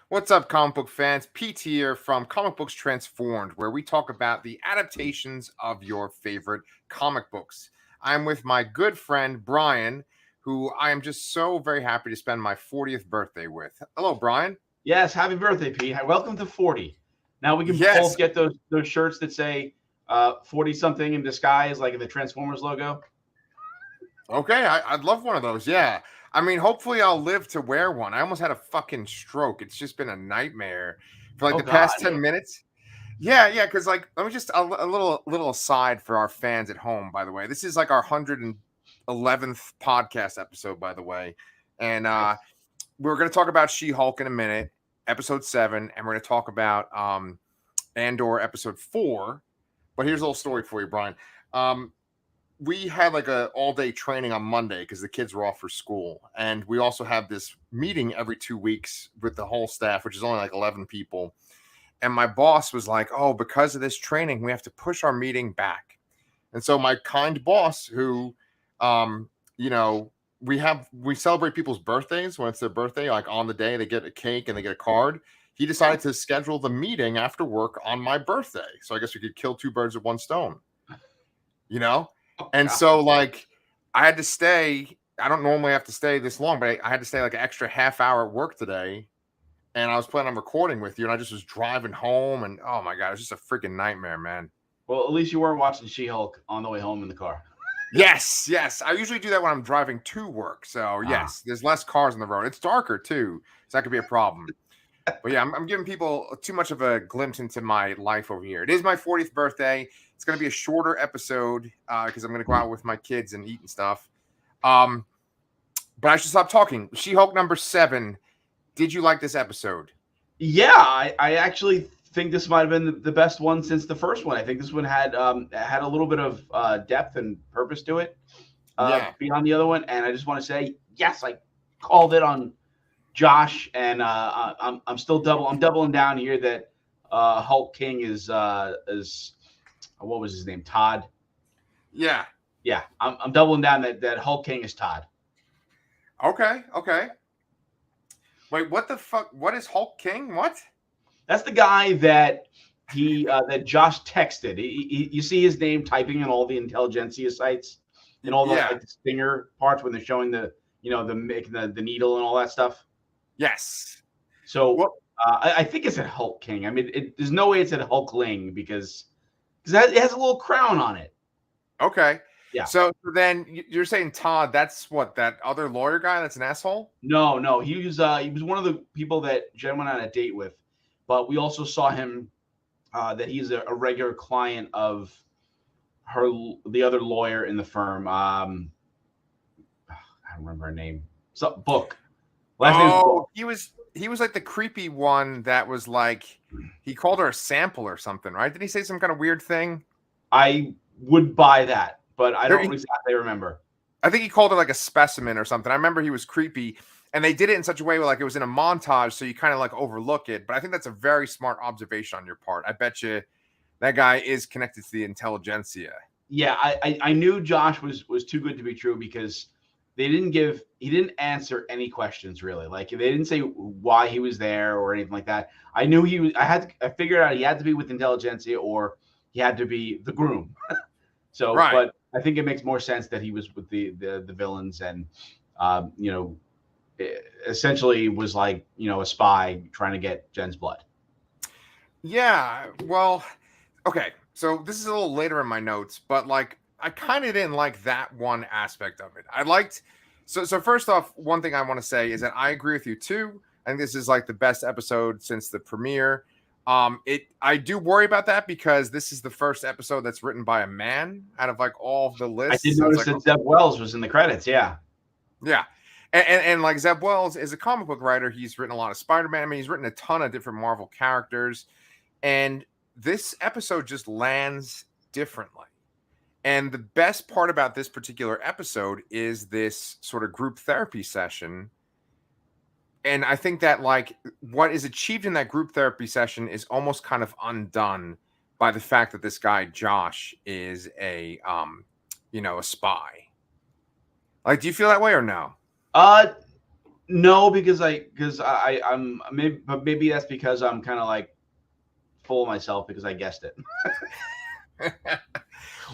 What's up, comic book fans? Pete here from Comic Books Transformed, where we talk about the adaptations of your favorite comic books. I'm with my good friend, Brian, who I am just so very happy to spend my 40th birthday with. Hello, Brian. Yes, happy birthday, Pete. Welcome to 40. Now we can Yes. both get those shirts that say 40 something in disguise, like the Transformers logo. Okay, I'd love one of those. Yeah. I mean, hopefully I'll live to wear one. I almost had a fucking stroke. It's just been a nightmare for like Oh the God. past 10 minutes. Yeah, because like let me just a little aside for our fans at home. By the way, this is like our 111th podcast episode. By the way, and we're gonna talk about She-Hulk in a minute, episode 7, and we're gonna talk about Andor episode 4. But here's a little story for you, Brian. We had like a all day training on Monday because the kids were off for school, and we also have this meeting every 2 weeks with the whole staff, which is only like 11 people. And my boss was like, oh, because of this training, we have to push our meeting back. And so my kind boss, who, we celebrate people's birthdays when it's their birthday, like on the day they get a cake and they get a card. He decided to schedule the meeting after work on my birthday. So I guess we could kill two birds with one stone, And so like I had to stay. I don't normally have to stay this long, but I had to stay like an extra half hour at work today. And I was planning on recording with you, and I just was driving home, and oh my god, it was just a freaking nightmare, man. Well, at least you weren't watching She-Hulk on the way home in the car. Yes. I usually do that when I'm driving to work. So yes, there's less cars on the road. It's darker too, so that could be a problem. But yeah, I'm giving people too much of a glimpse into my life over here. It is my 40th birthday. It's going to be a shorter episode because I'm going to go out with my kids and eat and stuff. But I should stop talking. She-Hulk number 7. Did you like this episode? Yeah, I actually think this might have been the best one since the first one. I think this one had a little bit of depth and purpose to it beyond the other one. And I just want to say, yes, I called it on Josh, and I'm doubling down here that Hulk King is what was his name? Todd. Yeah. I'm doubling down that Hulk King is Todd. Okay. Wait, what the fuck? What is Hulk King? What? That's the guy that that Josh texted. You see his name typing in all the intelligentsia sites and all the like the stinger parts when they're showing the the needle and all that stuff. Yes. So I think it's at Hulk King. I mean, there's no way it's at Hulkling because it has a little crown on it. Okay. Yeah. So then you're saying Todd? That's what, that other lawyer guy? That's an asshole? No. He was one of the people that Jen went on a date with, but we also saw him that he's a regular client of the other lawyer in the firm. I don't remember her name. Book. Last name is Book. He was like the creepy one that was like, he called her a sample or something, right? Did he say some kind of weird thing? I would buy that, but I don't exactly remember. I think he called it like a specimen or something. I remember he was creepy, and they did it in such a way where like it was in a montage, so you kind of like overlook it. But I think that's a very smart observation on your part. I bet you that guy is connected to the intelligentsia. Yeah, I knew Josh was too good to be true because he didn't answer any questions really. Like they didn't say why he was there or anything like that. I knew I figured out he had to be with intelligentsia or he had to be the groom. So, right. But I think it makes more sense that he was with the villains and, essentially was like, a spy trying to get Jen's blood. Yeah. Well, okay. So this is a little later in my notes, but like, I kind of didn't like that one aspect of it. I liked, so first off, one thing I want to say is that I agree with you too. I think this is like the best episode since the premiere. I do worry about that because this is the first episode that's written by a man out of like all of the lists. I did notice that Zeb Wells was in the credits. Yeah. And like Zeb Wells is a comic book writer. He's written a lot of Spider-Man. I mean, he's written a ton of different Marvel characters, and this episode just lands differently. And the best part about this particular episode is this sort of group therapy session. And I think that like what is achieved in that group therapy session is almost kind of undone by the fact that this guy, Josh, is a spy. Like, do you feel that way or no? No, because I'm maybe that's because I'm kind of like full of myself because I guessed it.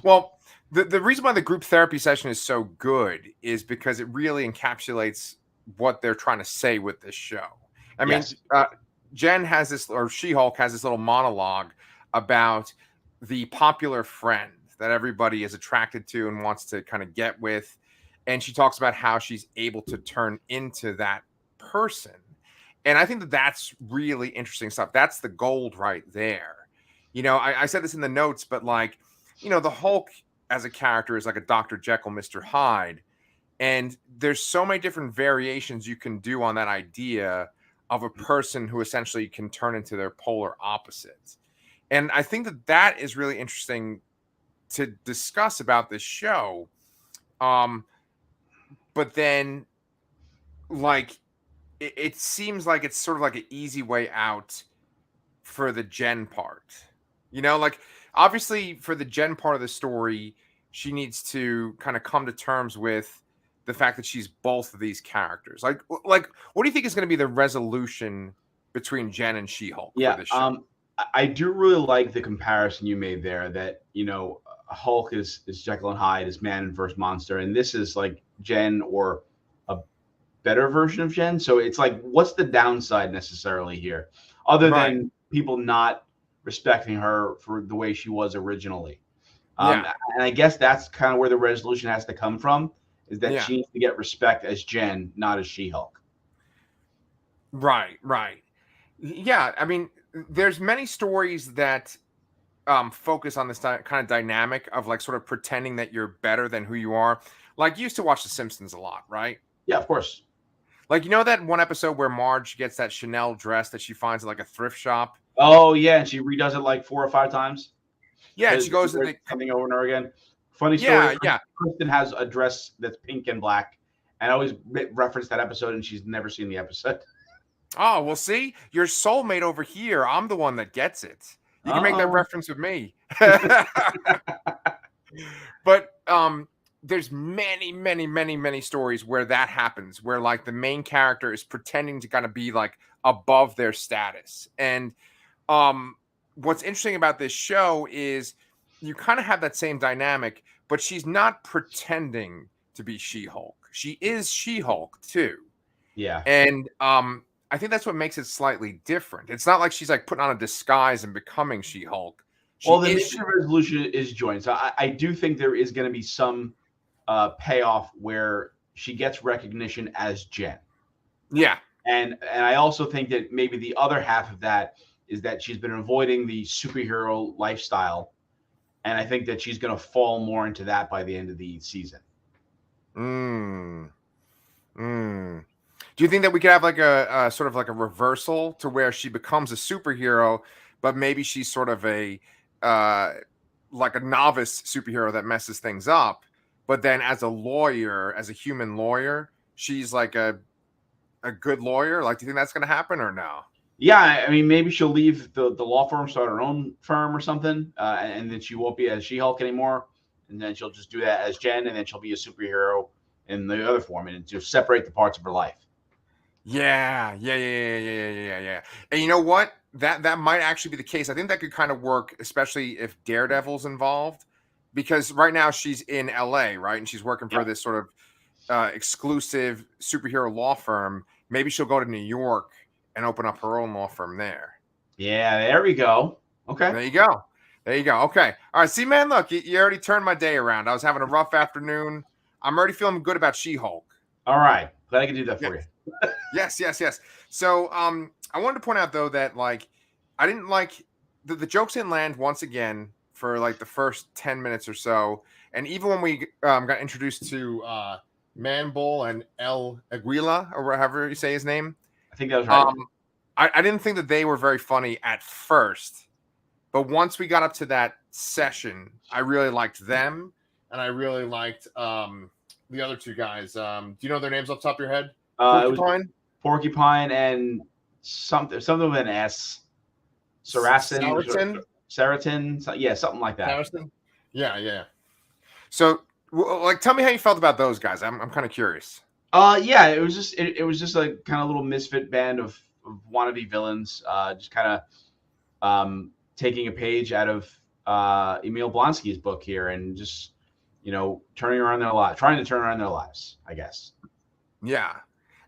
Well, the reason why the group therapy session is so good is because it really encapsulates what they're trying to say with this show. I mean, Yes. Jen has this, or She-Hulk has this little monologue about the popular friend that everybody is attracted to and wants to kind of get with. And she talks about how she's able to turn into that person. And I think that that's really interesting stuff. That's the gold right there. I said this in the notes, but like, the Hulk as a character is like a Dr. Jekyll, Mr. Hyde. And there's so many different variations you can do on that idea of a person who essentially can turn into their polar opposites. And I think that that is really interesting to discuss about this show. But then, like, it seems like it's sort of like an easy way out for the Jen part. Like, obviously for the Jen part of the story, she needs to kind of come to terms with the fact that she's both of these characters. Like what do you think is going to be the resolution between Jen and She-Hulk for Yeah. this show? I do really like the comparison you made there. That Hulk is Jekyll and Hyde, is man versus monster, and this is like Jen or a better version of Jen. So it's like, what's the downside necessarily here, other Right. than people not respecting her for the way she was originally? Yeah. And I guess that's kind of where the resolution has to come from, is that Yeah. she needs to get respect as Jen, not as She-Hulk. Right. Right. Yeah. I mean, there's many stories that focus on this kind of dynamic of like sort of pretending that you're better than who you are. Like, you used to watch The Simpsons a lot, right? Yeah, of course. Like, that one episode where Marge gets that Chanel dress that she finds at like a thrift shop? Oh yeah, and she redoes it like 4 or 5 times Yeah, and because she goes to wears the the same thing over and over again. Funny story. yeah, yeah. Kristen has a dress that's pink and black, and I always reference that episode, and she's never seen the episode. Oh, well, see, your soulmate over here, I'm the one that gets it. You can make that Oh, reference with me. But there's many, many, many, many stories where that happens, where like the main character is pretending to kind of be like above their status. And what's interesting about this show is you kind of have that same dynamic, but she's not pretending to be She-Hulk. She is She-Hulk too. yeah. And I think that's what makes it slightly different. It's not like she's like putting on a disguise and becoming She-Hulk. She Well, the is mission resolution is joined, so I do think there is going to be some payoff where she gets recognition as Jen. Yeah. And I also think that maybe the other half of that is that she's been avoiding the superhero lifestyle, and I think that she's going to fall more into that by the end of the season. Mm. Mm. Do you think that we could have like a sort of like a reversal to where she becomes a superhero, but maybe she's sort of a uh, like a novice superhero that messes things up, but then as a lawyer, as a human lawyer, she's like a good lawyer? Like, do you think that's going to happen or no? Yeah, I mean, maybe she'll leave the law firm, start her own firm or something, and then she won't be as She-Hulk anymore, and then she'll just do that as Jen, and then she'll be a superhero in the other form, and just separate the parts of her life. Yeah, yeah, yeah, yeah, yeah, yeah, yeah, yeah. And you know what? That might actually be the case. I think that could kind of work, especially if Daredevil's involved, because right now she's in LA, right? And she's working for Yep. this sort of exclusive superhero law firm. Maybe she'll go to New York and open up her own law firm there. Yeah, there we go. Okay. There you go. There you go. Okay. All right. See, man, look, you already turned my day around. I was having a rough afternoon. I'm already feeling good about She-Hulk. All right. Glad I can do that Yeah. for you. Yes, yes, yes. So, I wanted to point out though that like I didn't like the jokes didn't land once again for like the first 10 minutes or so, and even when we got introduced to Man Bull and El Aguila or however you say his name, I think that was right. I didn't think that they were very funny at first, but once we got up to that session, I really liked them, and I really liked the other two guys. Do you know their names off the top of your head? It was Porcupine? Porcupine and something with an S. Saracen? Saratin, yeah, something like that. Saracen? Yeah, yeah. So, like, tell me how you felt about those guys. I'm kind of curious. Yeah, it was just a kind of little misfit band of wannabe villains, just kind of taking a page out of Emil Blonsky's book here, and just turning around their lives, trying to turn around their lives, I guess. Yeah,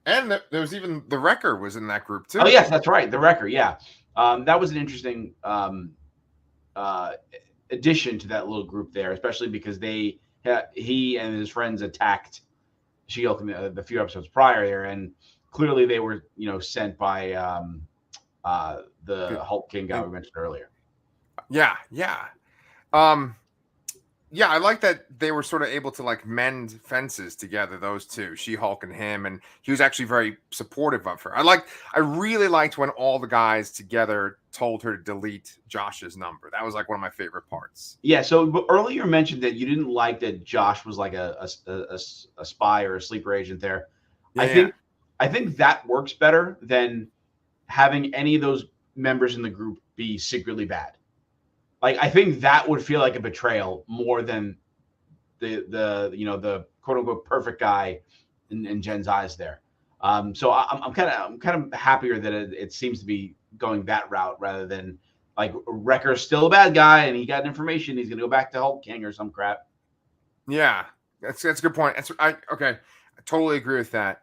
and there was even the Wrecker was in that group Oh too. yes, that's right, the Wrecker. Yeah, that was an interesting uh, addition to that little group there, especially because he and his friends attacked She-Hulk in the few episodes prior there, and clearly they were sent by the Hulk King guy we mentioned earlier. Yeah, yeah. Um, yeah, I like that they were sort of able to like mend fences together, those two, She-Hulk and him, and he was actually very supportive of her. I really liked when all the guys together told her to delete Josh's number. That was like one of my favorite parts. Yeah. So earlier you mentioned that you didn't like that Josh was like a spy or a sleeper agent there. I Yeah, think I think that works better than having any of those members in the group be secretly bad. Like I think that would feel like a betrayal more than the quote unquote perfect guy in Jen's eyes there. So I'm kind of happier that it seems to be going that route rather than like Wrecker's still a bad guy and he got information he's gonna go back to Hulk King or some crap. yeah. That's a good point. Okay. I totally agree with that.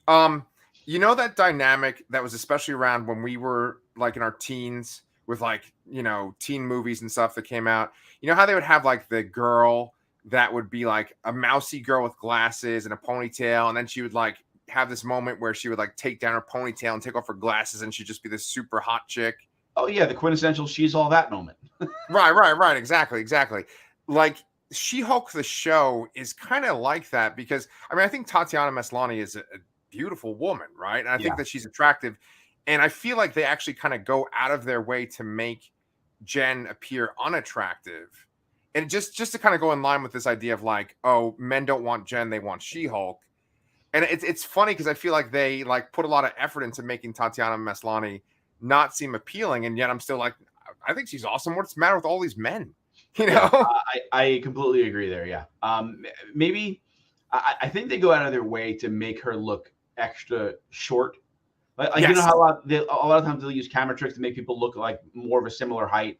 Um, that dynamic that was especially around when we were like in our teens with like, teen movies and stuff that came out. You know how they would have like the girl that would be like a mousy girl with glasses and a ponytail, and then she would like have this moment where she would like take down her ponytail and take off her glasses and she'd just be this super hot chick. Oh yeah, the quintessential she's all that moment. Right. Exactly. Like She-Hulk the show is kind of like that because I think Tatiana Maslany is a beautiful woman, right? And I think Yeah. that she's attractive. And I feel like they actually kind of go out of their way to make Jen appear unattractive. And just to kind of go in line with this idea of like, oh, men don't want Jen, they want She-Hulk. And it's funny because I feel like they like put a lot of effort into making Tatiana Maslany not seem appealing, and yet I'm still like, I think she's awesome. What's the matter with all these men? You Yeah, know? I completely agree there. Yeah, maybe I think they go out of their way to make her look extra short. Like Yes. how a lot of times they'll use camera tricks to make people look like more of a similar height.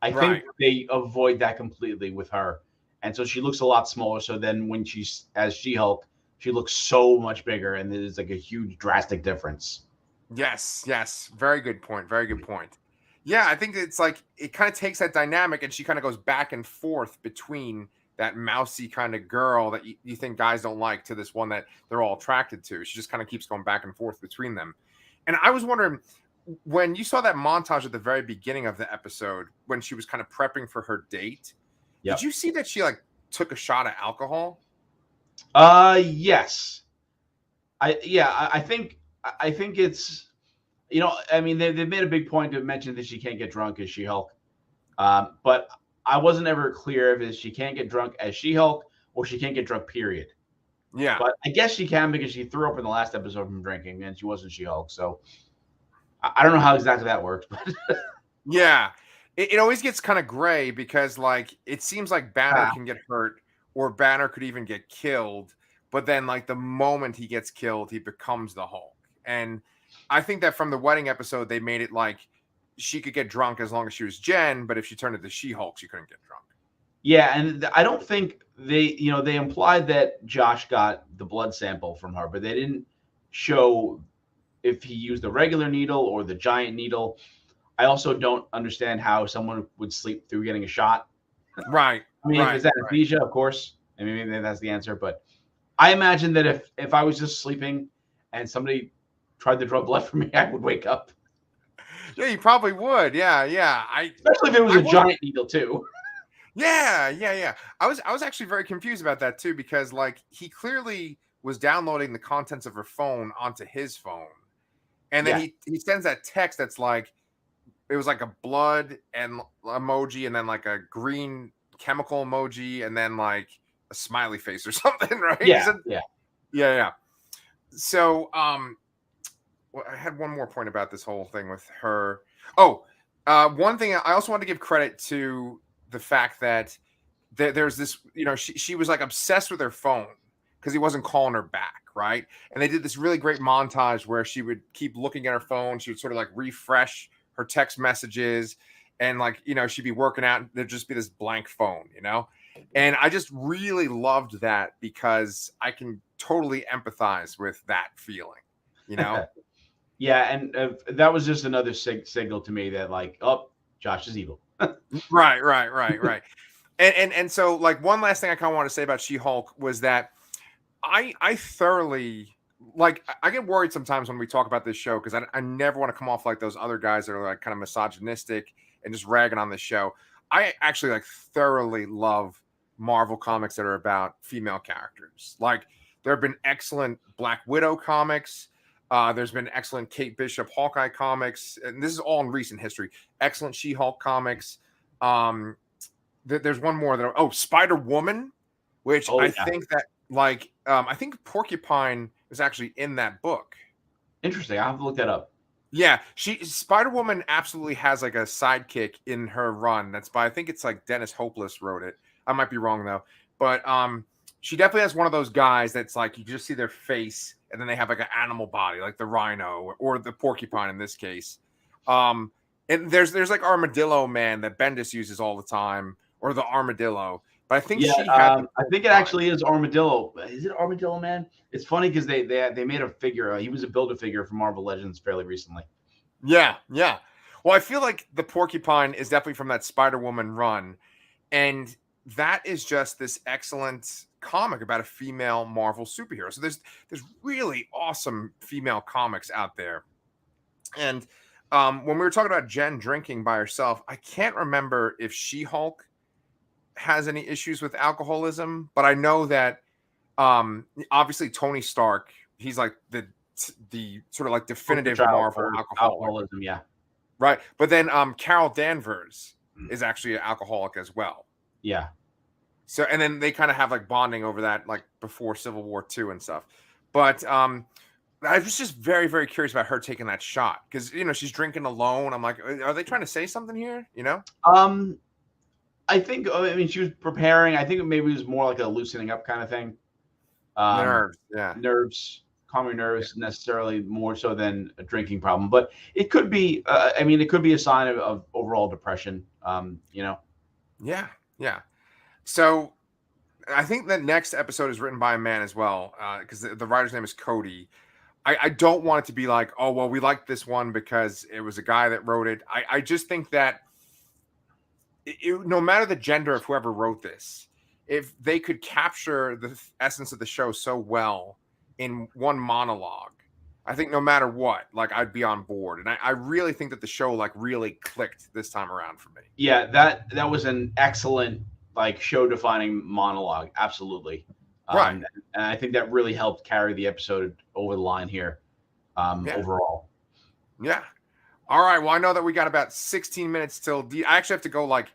I think Right. they avoid that completely with her, and so she looks a lot smaller. So then when she's as She-Hulk, she looks so much bigger, and there's like a huge drastic difference. Yes. Very good point. Very good point. Yeah, I think it's like it kind of takes that dynamic and she kind of goes back and forth between that mousy kind of girl that you think guys don't like to this one that they're all attracted to. She just kind of keeps going back and forth between them. And I was wondering when you saw that montage at the very beginning of the episode when she was kind of prepping for her date, did Yep. you see that she like took a shot of alcohol? Yes. I think it's I mean they've made a big point to mention that she can't get drunk as She-Hulk, but I wasn't ever clear if she can't get drunk as She-Hulk or she can't get drunk. Period. Yeah. But I guess she can because she threw up in the last episode from drinking and she wasn't She-Hulk. So I don't know how exactly that works, but Yeah. It always gets kind of gray because like it seems like Banner can get hurt or Banner could even get killed, but then like the moment he gets killed, he becomes the Hulk. And I think that from the wedding episode, they made it like she could get drunk as long as she was Jen, but if she turned into She-Hulk, she couldn't get drunk. yeah, and I don't think they implied that Josh got the blood sample from her, but they didn't show if he used the regular needle or the giant needle. I also don't understand how someone would sleep through getting a shot. Right. I mean, if it's anesthesia, of course. I mean, maybe that's the answer. But I imagine that if I was just sleeping and somebody tried to draw blood from me, I would wake up. Yeah, you probably would. Yeah. Especially if it was a giant needle too. Yeah. I was actually very confused about that too because like he clearly was downloading the contents of her phone onto his phone. And then he sends that text that's like it was like a blood and emoji and then like a green chemical emoji and then like a smiley face or something, right? Yeah. So well, I had one more point about this whole thing with her. Oh, one thing I also want to give credit to the fact that there's this, she was like obsessed with her phone because he wasn't calling her back, right? And they did this really great montage where she would keep looking at her phone. She would sort of like refresh her text messages, and like, she'd be working out and there'd just be this blank phone, and I just really loved that because I can totally empathize with that feeling, you know? Yeah, and that was just another signal to me that like, oh, Josh is evil. Right. And so like one last thing I kind of want to say about She-Hulk was that I thoroughly like I get worried sometimes when we talk about this show because I never want to come off like those other guys that are like kind of misogynistic and just ragging on this show. I actually like thoroughly love Marvel comics that are about female characters. Like there have been excellent Black Widow comics. There's been excellent Kate Bishop Hawkeye comics, and this is all in recent history. Excellent She-Hulk comics. There's one more that Spider Woman, which Oh I yeah, think that like I think Porcupine is actually in that book. interesting. I'll have to look that up. Yeah, Spider Woman absolutely has like a sidekick in her run. That's by I think it's like Dennis Hopeless wrote it. I might be wrong though, but she definitely has one of those guys that's like you just see their face and then they have like an animal body, like the rhino or the porcupine in this case. And there's like Armadillo Man that Bendis uses all the time, or the armadillo. But I think Yeah, she had. I think it actually is Armadillo. Is it Armadillo Man? It's funny because they made a figure. He was a Build-A-Figure for Marvel Legends fairly recently. Yeah. Well, I feel like the porcupine is definitely from that Spider-Woman run, and that is just this excellent comic about a female Marvel superhero. So there's really awesome female comics out there, and when we were talking about Jen drinking by herself, I can't remember if She-Hulk has any issues with alcoholism, but I know that obviously Tony Stark, he's like the sort of like definitive Marvel alcoholic, alcoholism. Yeah, right? But then Carol Danvers is actually an alcoholic as well. yeah. So and then they kind of have like bonding over that, like before Civil War II and stuff. But I was just very, very curious about her taking that shot because she's drinking alone. I'm like, are they trying to say something here? I think. I mean, she was preparing. I think maybe it was more like a loosening up kind of thing. Nerves, yeah. Nerves, calm your nerves, necessarily more so than a drinking problem. But it could be. I mean, it could be a sign of overall depression. Yeah. So I think the next episode is written by a man as well, because the writer's name is Cody. I don't want it to be like, oh, well, we liked this one because it was a guy that wrote it. I just think that no matter the gender of whoever wrote this, if they could capture the essence of the show so well in one monologue, I think no matter what, like I'd be on board. And I really think that the show like really clicked this time around for me. Yeah, that was an excellent like show defining monologue. Absolutely. Right. And I think that really helped carry the episode over the line here overall. Yeah. All right. Well, I know that we got about 16 minutes till I actually have to go like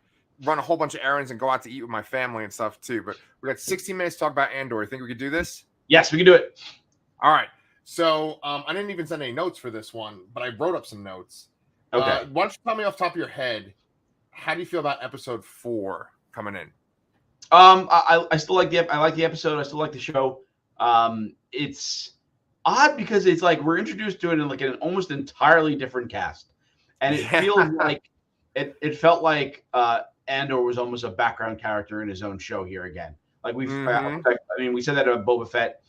run a whole bunch of errands and go out to eat with my family and stuff too. But we got 16 minutes to talk about Andor. You think we could do this? Yes, we can do it. All right. So I didn't even send any notes for this one, but I wrote up some notes. Okay. Why don't you tell me off the top of your head, how do you feel about episode 4 coming in? I still like I like the episode. I still like the show. It's odd because it's like we're introduced to it in like an almost entirely different cast, and it feels like it felt like Andor was almost a background character in his own show here again. Like we said that about Boba Fett.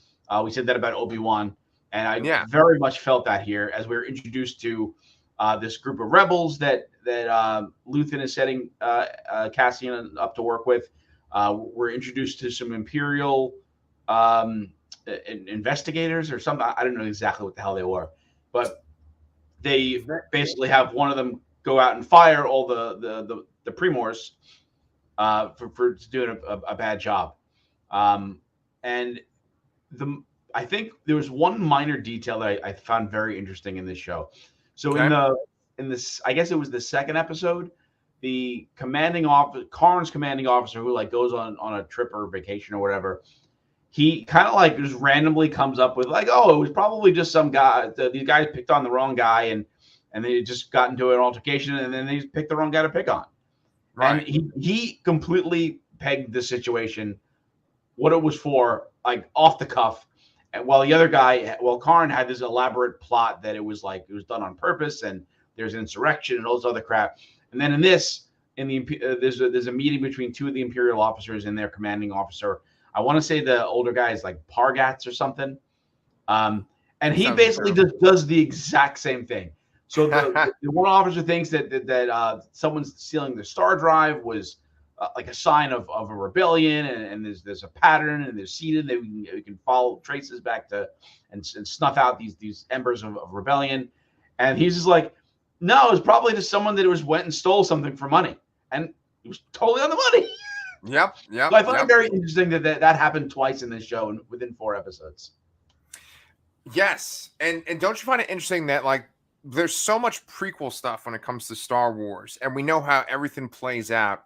We said that about Obi-Wan, and I very much felt that here as we were introduced to this group of rebels that Luthen is setting Cassian up to work with. We're introduced to some Imperial investigators or something. I don't know exactly what the hell they were, but they basically have one of them go out and fire all the Primors for doing a bad job. And I think there was one minor detail that I found very interesting in this show. So in this, I guess it was the second episode, the Karn's commanding officer who like goes on a trip or vacation or whatever, he kind of like just randomly comes up with like, oh, it was probably just some guy. These guys picked on the wrong guy and they just got into an altercation and then they just picked the wrong guy to pick on. Right. And he completely pegged the situation, what it was for, like off the cuff. while the other guy, Karn had this elaborate plot that it was done on purpose, and there's an insurrection and all this other crap. And then in this, there's a meeting between two of the Imperial officers and their commanding officer. I want to say the older guy is like Pargats or something. And he basically does the exact same thing. So the one officer thinks that someone's stealing the star drive was like a sign of a rebellion, and there's a pattern, and there's seeded that we can follow traces back to and snuff out these embers of rebellion. And he's just like, no, it's probably just someone that went and stole something for money, and he was totally on the money. Yep. So I find it very interesting that happened twice in this show and within 4 episodes. Yes, and don't you find it interesting that like there's so much prequel stuff when it comes to Star Wars, and we know how everything plays out.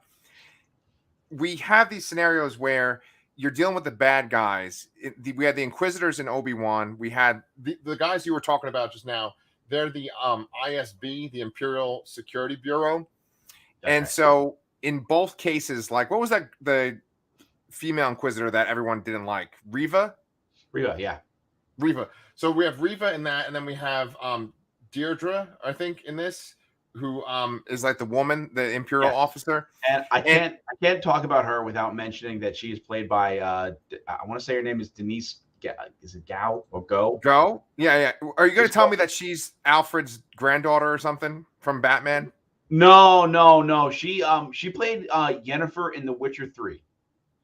We have these scenarios where you're dealing with the bad guys. We had the Inquisitors in Obi-Wan. We had the guys you were talking about just now. They're the ISB, the Imperial Security Bureau. Okay. And so in both cases, like what was that the female Inquisitor that everyone didn't like? Reva, yeah. Reva. So we have Reva in that, and then we have Deirdre, I think, in this, who is like the woman, the Imperial officer. And I can't talk about her without mentioning that she is played by I want to say her name is Denise. Is it Gao or Go? Go? Yeah. Are you going to tell me that she's Alfred's granddaughter or something from Batman? No. She played Yennefer in The Witcher 3.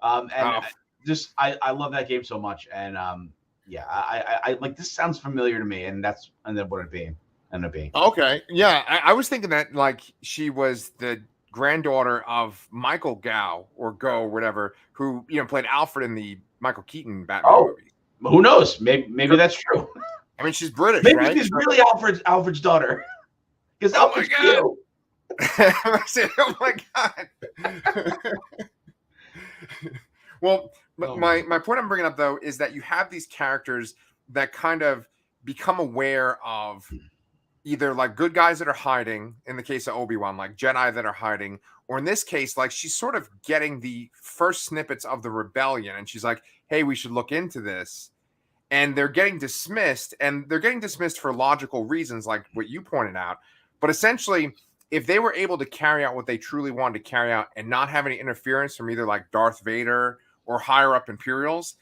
I love that game so much, and I like this sounds familiar to me, and that's ended up what it being. Okay, yeah, I was thinking that like she was the granddaughter of Michael Gao or Go or whatever, who played Alfred in the Michael Keaton Batman movie. Who knows? Maybe that's true. I mean, she's British, maybe right? She's really Alfred's daughter. Because Alfred's cute. Oh my god. Well, my point I'm bringing up though is that you have these characters that kind of become aware of either like good guys that are hiding, in the case of Obi-Wan, like Jedi that are hiding, or in this case, like she's sort of getting the first snippets of the rebellion, and she's like, hey, we should look into this. And they're getting dismissed, and they're getting dismissed for logical reasons, like what you pointed out. But essentially, if they were able to carry out what they truly wanted to carry out and not have any interference from either like Darth Vader or higher up Imperials,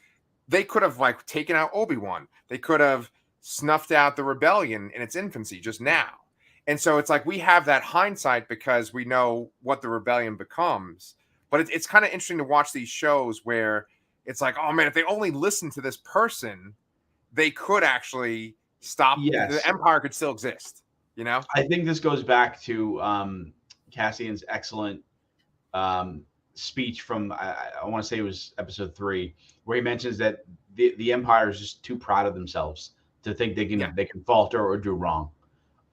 they could have like taken out Obi-Wan. They could have snuffed out the rebellion in its infancy just now. And so it's like we have that hindsight because we know what the rebellion becomes. But it's kind of interesting to watch these shows where it's like, oh man, if they only listen to this person, they could actually stop. Yes. The Empire could still exist. I think this goes back to Cassian's excellent speech from I want to say it was episode 3, where he mentions that the Empire is just too proud of themselves to think they can falter or do wrong.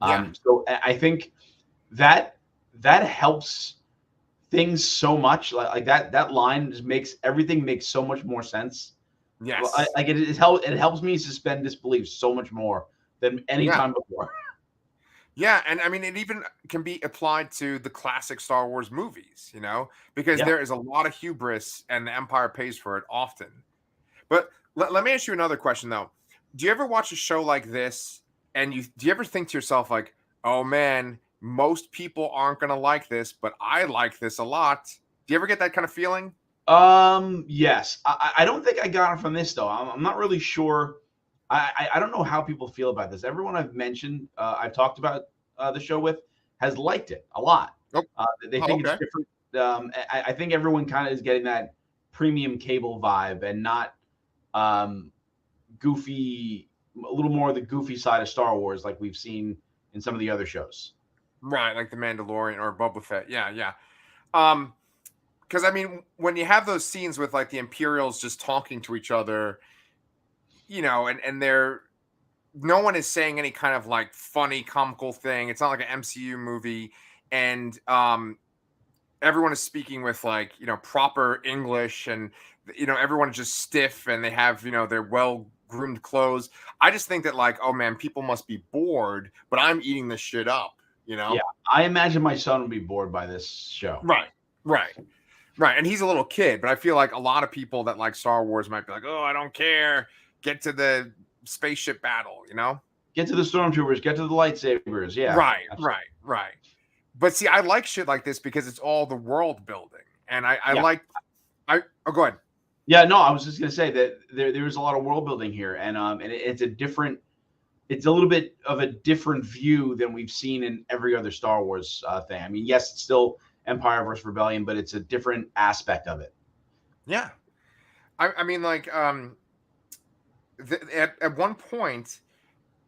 So I think that helps things so much. Like that line just makes everything make so much more sense. Yes, it helps me suspend disbelief so much more than any time before. Yeah, and I mean, it even can be applied to the classic Star Wars movies, because there is a lot of hubris, and the Empire pays for it often. But let me ask you another question, though. Do you ever watch a show like this, and do you ever think to yourself, like, oh, man, most people aren't going to like this, but I like this a lot? Do you ever get that kind of feeling? Yes. I don't think I got it from this, though. I'm not really sure. I don't know how people feel about this. Everyone I've mentioned, I've talked about the show with, has liked it a lot. They think it's different. I think everyone kind of is getting that premium cable vibe and not goofy, a little more of the goofy side of Star Wars like we've seen in some of the other shows. Right, like The Mandalorian or Boba Fett. Yeah. Because, I mean, when you have those scenes with, like, the Imperials just talking to each other, and no one is saying any kind of like funny comical thing. It's not like an MCU movie, and everyone is speaking with like proper English, and everyone is just stiff, and they have their well groomed clothes. I just think that like, oh man, people must be bored, but I'm eating this shit up. Yeah, I imagine my son would be bored by this show. Right, and he's a little kid, but I feel like a lot of people that like Star Wars might be like, oh, I don't care. get to the spaceship battle, you know? Get to the stormtroopers, get to the lightsabers. Yeah. Right, Absolutely. right, right. But see, I like shit like this because it's all the world building. And I Yeah. like oh, go ahead. Yeah, no, I was just gonna say that there's a lot of world building here, and it's a little bit of a different view than we've seen in every other Star Wars thing. I mean, yes, it's still Empire versus Rebellion, but it's a different aspect of it. Yeah. I mean, like, at one point,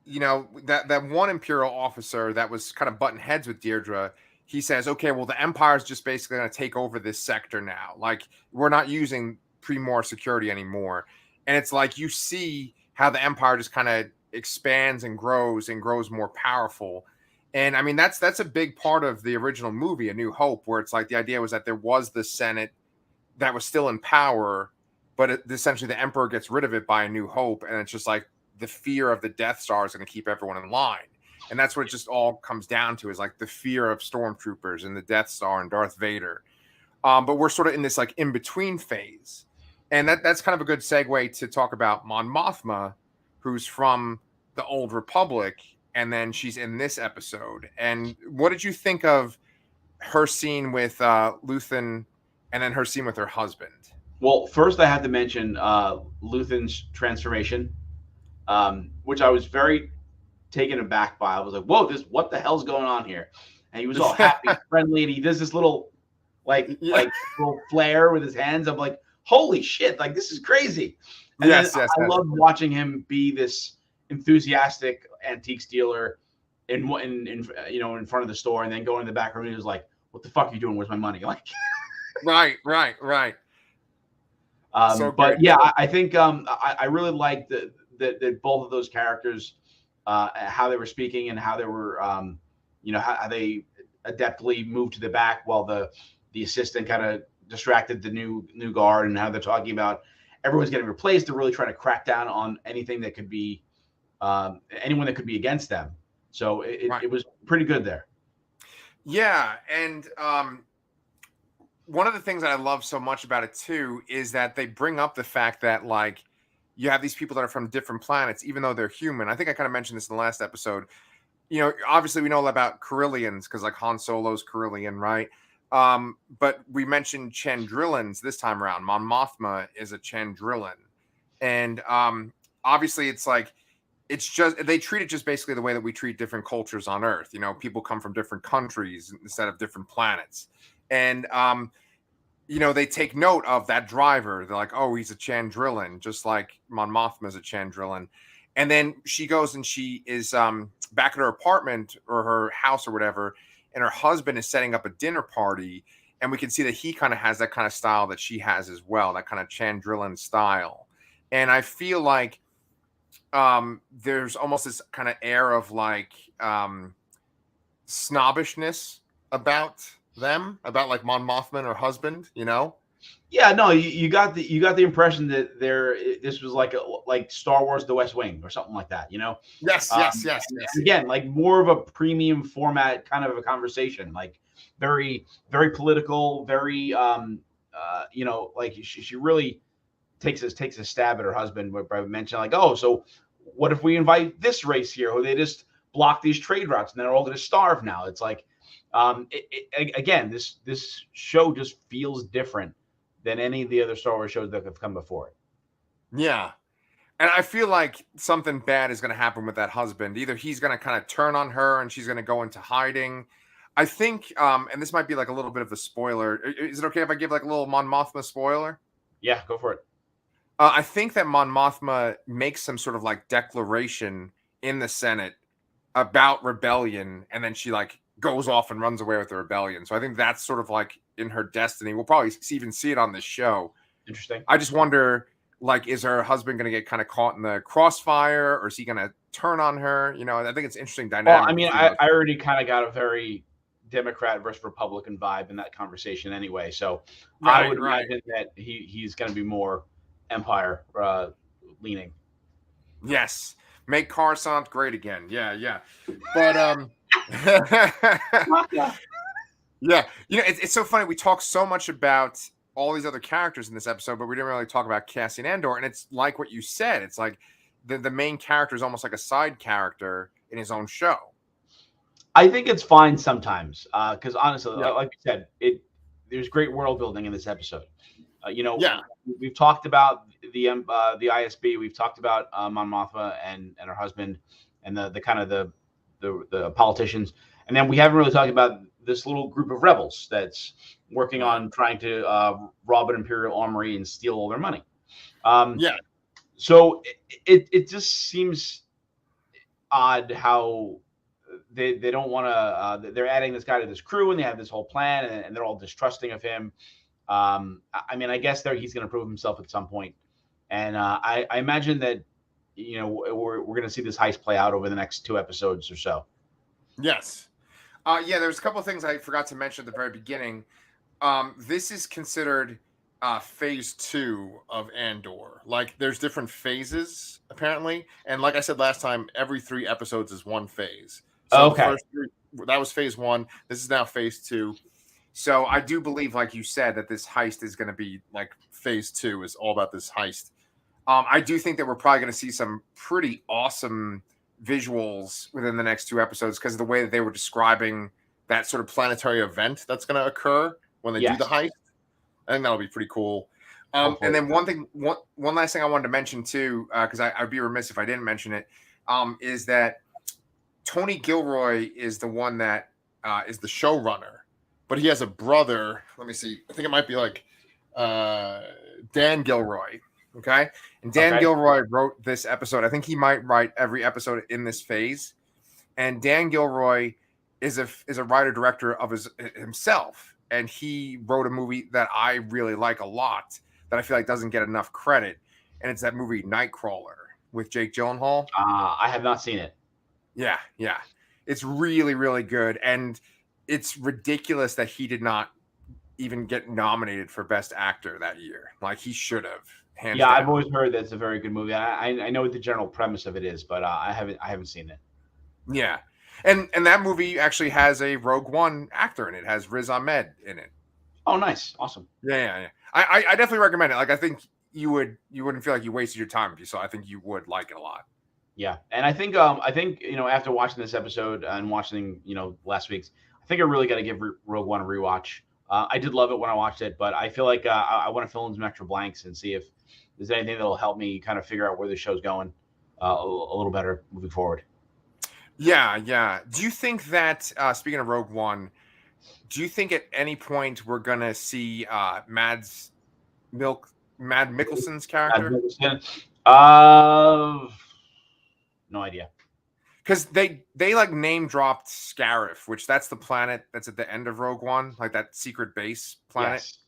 you know, that one Imperial officer that was kind of butting heads with Deirdre, he says, okay, well, the Empire's just basically going to take over this sector now. Like, we're not using pre-Mor security anymore. And it's like you see how the Empire just kind of expands and grows more powerful. And I mean, that's a big part of the original movie, A New Hope, where it's like the idea was that there was the Senate that was still in power, but essentially the Emperor gets rid of it by A New Hope. And it's just like, the fear of the Death Star is going to keep everyone in line. And that's what it just all comes down to, is like the fear of stormtroopers and the Death Star and Darth Vader. But we're sort of in this like in-between phase. And that's kind of a good segue to talk about Mon Mothma, who's from the Old Republic. And then she's in this episode. And what did you think of her scene with Luthen and then her scene with her husband? Well, first I have to mention Luthen's transformation, which I was very taken aback by. I was like, "Whoa, what the hell's going on here?" And he was all happy, friendly, and he does this little, like little flare with his hands. I'm like, "Holy shit! Like, this is crazy." And I love watching him be this enthusiastic antiques dealer in in front of the store, and then go in the back room and he was like, "What the fuck are you doing? Where's my money?" Like, right. But yeah, I think I really liked that both of those characters, how they were speaking and how they were, how they adeptly moved to the back while the assistant kind of distracted the new guard, and how they're talking about everyone's getting replaced. They're really trying to crack down on anything that could be anyone that could be against them. So it was pretty good there. Yeah, and one of the things that I love so much about it too is that they bring up the fact that like you have these people that are from different planets, even though they're human. I think I kind of mentioned this in the last episode. You know, obviously we know about Corellians because like Han Solo's Corellian, right? But we mentioned Chandrillans this time around. Mon Mothma is a Chandrillan. And obviously it's like, it's just, they treat it just basically the way that we treat different cultures on Earth. You know, people come from different countries instead of different planets. And, they take note of that driver. They're like, oh, he's a Chandrillan, just like Mon Mothma is a Chandrillan. And then she goes and she is back at her apartment or her house or whatever, and her husband is setting up a dinner party. And we can see that he kind of has that kind of style that she has as well, that kind of Chandrillan style. And I feel like there's almost this kind of air of like snobbishness about them, about like Mon Mothma and her husband, you know? Yeah, no, you got the impression that this was like Star Wars: The West Wing or something like that, you know? Yes. Again, like more of a premium format kind of a conversation, like very, very political, very like she really takes a stab at her husband by mentioning like, oh, so what if we invite this race here who they just block these trade routes and they're all going to starve now? It's like, again, this show just feels different than any of the other Star Wars shows that have come before it. Yeah. And I feel like something bad is going to happen with that husband. Either he's going to kind of turn on her and she's going to go into hiding. I think, and this might be like a little bit of a spoiler. Is it okay if I give like a little Mon Mothma spoiler? Yeah, go for it. I think that Mon Mothma makes some sort of like declaration in the Senate about rebellion, and then she like goes off and runs away with the rebellion. So I think that's sort of like in her destiny. We'll probably even see it on this show. Interesting. I just wonder, like, is her husband going to get kind of caught in the crossfire, or is he going to turn on her? You know, I think it's interesting dynamic. Well, I mean, I already kind of got a very Democrat versus Republican vibe in that conversation anyway. So I would imagine that he's going to be more Empire leaning. Yes. Make Coruscant great again. Yeah. But yeah. You know, it's so funny. We talk so much about all these other characters in this episode, but we didn't really talk about Cassian Andor. And it's like what you said. It's like the main character is almost like a side character in his own show. I think it's fine sometimes, because honestly, Yeah. like you said, there's great world building in this episode. Yeah. We've talked about the ISB, we've talked about Mon Mothma and her husband, and the kind of the politicians, and then we haven't really talked about this little group of rebels that's working on trying to rob an Imperial armory and steal all their money. Yeah. So it just seems odd how they don't want to. They're adding this guy to this crew, and they have this whole plan, and they're all distrusting of him. I mean, I guess he's going to prove himself at some point, and I imagine that we're going to see this heist play out over the next 2 episodes or so. Yes. Yeah, there's a couple of things I forgot to mention at the very beginning. This is considered phase 2 of Andor. Like, there's different phases apparently, and like I said last time, every 3 episodes is one phase. So okay, the first 3, that was phase 1. This is now phase 2. So I do believe, like you said, that this heist is going to be like phase 2 is all about this heist. I do think that we're probably going to see some pretty awesome visuals within the next 2 episodes because of the way that they were describing that sort of planetary event that's going to occur when they do the heist. I think that'll be pretty cool. And then one last thing I wanted to mention too, because I'd be remiss if I didn't mention it, is that Tony Gilroy is the one that is the showrunner, but he has a brother. Let me see. I think it might be like Dan Gilroy. Okay. And Dan Gilroy wrote this episode. I think he might write every episode in this phase. And Dan Gilroy is a writer director of himself. And he wrote a movie that I really like a lot that I feel like doesn't get enough credit. And it's that movie Nightcrawler with Jake Gyllenhaal. I have not seen it. Yeah. Yeah. It's really, really good. And it's ridiculous that he did not even get nominated for Best Actor that year. Like, he should have. Yeah, I've always heard that it's a very good movie. I know what the general premise of it is, but I haven't seen it. Yeah, and that movie actually has a Rogue One actor in it. It has Riz Ahmed in it. Oh, nice, awesome. Yeah. I definitely recommend it. Like, I think you wouldn't feel like you wasted your time if you saw it. I think you would like it a lot. Yeah, and I think after watching this episode and watching last week's, I think I really got to give Rogue One a rewatch. I did love it when I watched it, but I feel like I want to fill in some extra blanks and see if there's anything that'll help me kind of figure out where the show's going a little better moving forward. Yeah. Do you think that, speaking of Rogue One, do you think at any point we're going to see Mad Mikkelsen's character? No idea. Because they like name dropped Scarif, which that's the planet that's at the end of Rogue One, like that secret base planet. Yes.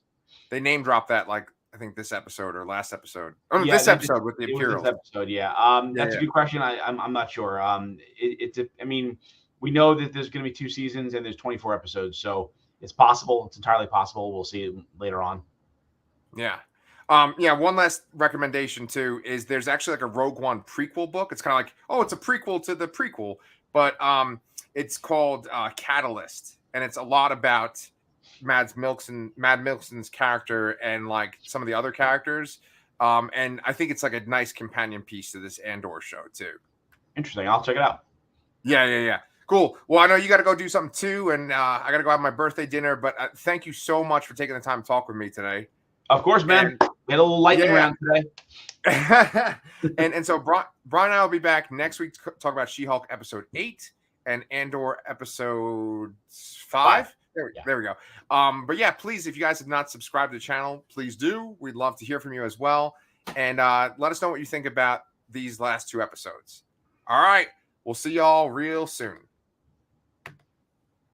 They name dropped that, like, I think this episode or last episode. Oh, yeah, this episode with the Imperials. This episode, yeah. That's a good question. I'm not sure. I mean, we know that there's going to be 2 seasons and there's 24 episodes, so it's possible. It's entirely possible. We'll see it later on. Yeah. One last recommendation too is there's actually like a Rogue One prequel book. It's kind of like, it's a prequel to the prequel, but it's called Catalyst, and it's a lot about Mad Mikkelsen's character and like some of the other characters. And I think it's like a nice companion piece to this Andor show too. Interesting. I'll check it out. Yeah. Cool. Well, I know you got to go do something too, and I got to go have my birthday dinner. But thank you so much for taking the time to talk with me today. Of course, man. We had a little lightning round today. and so Brian and I will be back next week to talk about She-Hulk episode 8 and Andor episode 5. There we go. But yeah, please, if you guys have not subscribed to the channel, please do. We'd love to hear from you as well. And let us know what you think about these last 2 episodes. All right. We'll see y'all real soon.